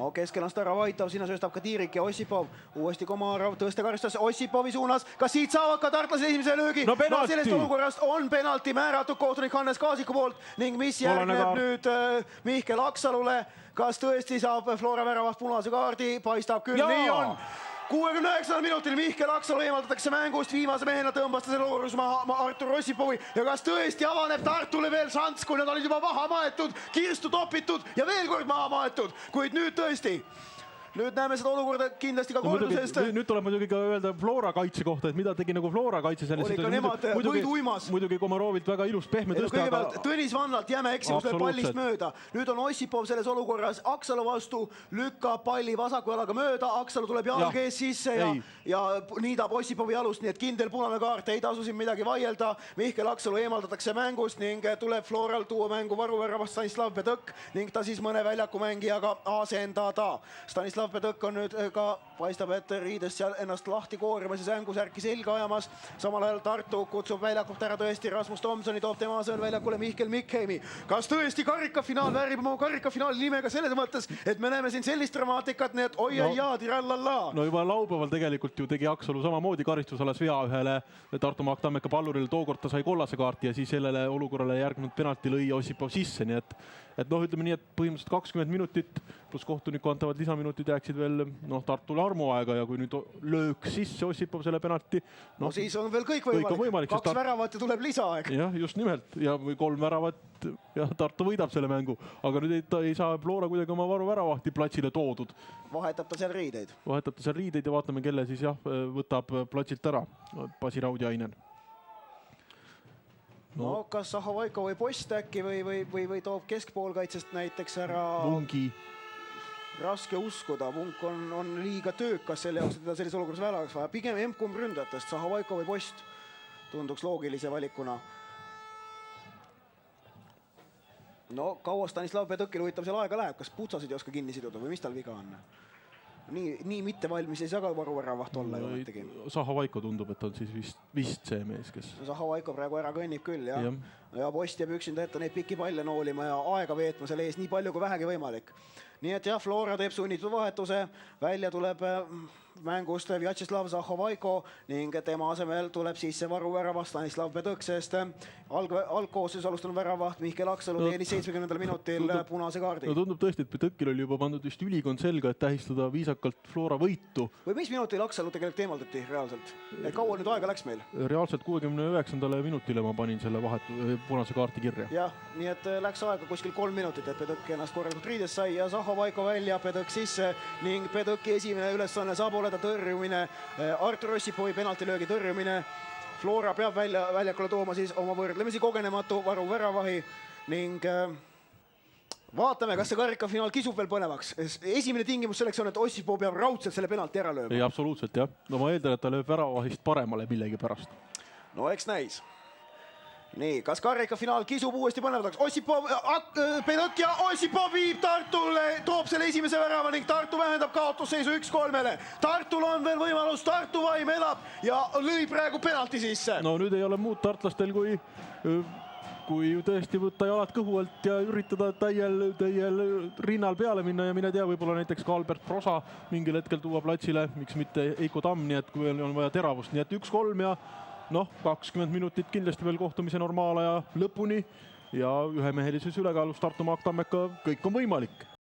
No keskel on Starovoitov, sinna sööstab ka Tiirik ja Ossipov. Uuesti Komarov tõstekaristas Ossipovi suunas. Kas siit saavad ka tartlased esimese löögi? No penalti! Sellest olukorrast on penalti määratud kohtunik Hannes Kaasiku poolt ning mis järgneb nüüd Mihkel Aksalule. Kas tõesti saab Flora väravast punase kaardi? Paistab küll, nii on. 69. minutil Mihkel Aksalu eemaldatakse mängust, viimase mehena tõmbas ta selle olukorras maha Artur Ossipovi ja kas tõesti avaneb Tartule veel šanss, kui nad olid juba maha maetud, kirstu topitud ja veel kord maha maetud, kuid nüüd tõesti. Nüüd näeme seda olukorda kindlasti ka kordusest. Nüüd tuleb muidugi ka öelda Flora kaitse kohta, et mida tegi nagu Flora kaitse selles. Oli ka nemad võiduimas. Muidugi Komarovilt väga ilus pehme tõsta. Kõigepealt Tõnis Vannalt jäme eksimus lööb pallist mööda. Nüüd on Ossipov selles olukorras Aksalu vastu, lükkab palli vasaku jalaga mööda, Aksalu tuleb jalg ees sisse ja niidab Ossipovi jalust, nii et kindel punane kaart, ei tasu siin midagi vaielda. Mihkel Aksalu eemaldatakse mängust ning tuleb Floral tuua mängu varuväravast Stanislav Pedõk ning ta siis mõne väljakumängijaga asendada. Stanislav Pedõk on nüüd ka, paistab, et riidest seal ennast lahti koorimas ja sängusärki selga ajamas. Samal ajal Tartu kutsub väljakult ära tõesti Rasmus Tomsoni, toob tema asemel väljakule Mihkel Mikheimi. Kas tõesti karikafinaal väärib oma karikafinaali nimega selles mõttes, et me näeme siin sellist dramaatikat, nii et oi-oi-jaa, tirallalla. No juba laupäeval tegelikult ju tegi Aksalu samamoodi karistusalas vea ühele Tartu Maak Tammeka pallurile, tookord ta sai kollase kaarti ja siis sellele olukorrale järgnud penalti lõi Ossipov sisse, nii et noh, ütleme nii, et põhimõtteliselt 20 minutit pluss kohtuniku antavad lisaminutid jääksid veel Tartule armuaega ja kui nüüd löök sisse Ossipov selle penalti. No siis on veel kõik võimalik. 2 väravat ja tuleb lisaaeg. Jah, just nimelt. Ja või 3 väravat ja Tartu võidab selle mängu. Aga nüüd ei saa Flora kuidagi oma varuväravahti platsile toodud. Vahetab ta seal riideid. Vahetab ta seal riideid ja vaatame, kelle siis võtab platsilt ära. Pasi Raudjainen. No kas Zahovaiko või Post äkki või toob keskpoolkaitsest näiteks ära Vungi. Raske uskuda, Vunk on liiga töökas selle jaoks, et teda sellise olukorras välaks vaja. Pigem emkumb ründajatest, Zahovaiko või Post tunduks loogilise valikuna. No kaua Stanislav Pedõkil huvitav seal aega läheb, kas putsasid ei oska kinni siduda või mis tal viga on? Nii mitte valmis ei saa ka varuväravahti olla ju mõttegi. Zahovaiko tundub, et on siis vist see mees, kes... Zahovaiko praegu ära kõnnib küll, jah. Ja Post jääb üksinda ette neid pikki palle noolima ja aega veetma selle ees nii palju kui vähegi võimalik. Nii et jah, Flora teeb sunnitud vahetuse, välja tuleb mängust Vjatšeslav Zahovaiko ning tema asemel tuleb sisse varuvärava Stanislav Pedõk, sest algkoosseis alustanud väravaht Mihkel Aksalu teenis 70. minutil punase kaardi. No tundub tõesti, et Pedõkil oli juba pandud vist ülikond selga, et tähistada viisakalt Flora võitu. Või mis minutil Aksalu tegelikult eemaldati reaalselt? Kaua nüüd aega läks meil? Reaalselt 69. minutile ma panin selle punase kaarti kirja. Jah, nii et läks aega kuskil 3 minutit, et Pedõk ennast korralikult riides sai ja Zahovaiko välja, Pedõk sisse ning Pedõki esimene ülesanne saab oleda tõrjumine, Artur Ossipovi penaltilöögi tõrjumine. Flora peab väljakule tooma siis oma võrdlemisi kogenematu varuväravahi ning vaatame, kas see karikafinaal kisub veel põnevaks. Esimene tingimus selleks on, et Ossipov peab raudselt selle penalti ära lööma. Ei, absoluutselt jah. No ma eeldan, et ta lööb väravahist paremale millegi pärast. No eks näis. Nii, kas karikafinaal kisub uuesti põnevaks? Ossipov, Pedõk ja Ossipov viib Tartule, toob selle esimese värava ning Tartu vähendab kaotusseisu 1-3. Tartul on veel võimalus, Tartu vaim elab ja lõi praegu penalti sisse. No nüüd ei ole muud tartlastel kui tõesti võtta jalad kõhu alt ja üritada täiel rinnal peale minna ja mine tea, võib-olla näiteks ka Albert Prosa mingil hetkel tuua platsile, miks mitte Eiko Tamm, nii et kui on vaja teravust, nii et 1-3 ja 20 minutit kindlasti veel kohtumise normaalaja lõpuni ja ühemehelises ülekaalus Tartu Maak Tammeka kõik on võimalik.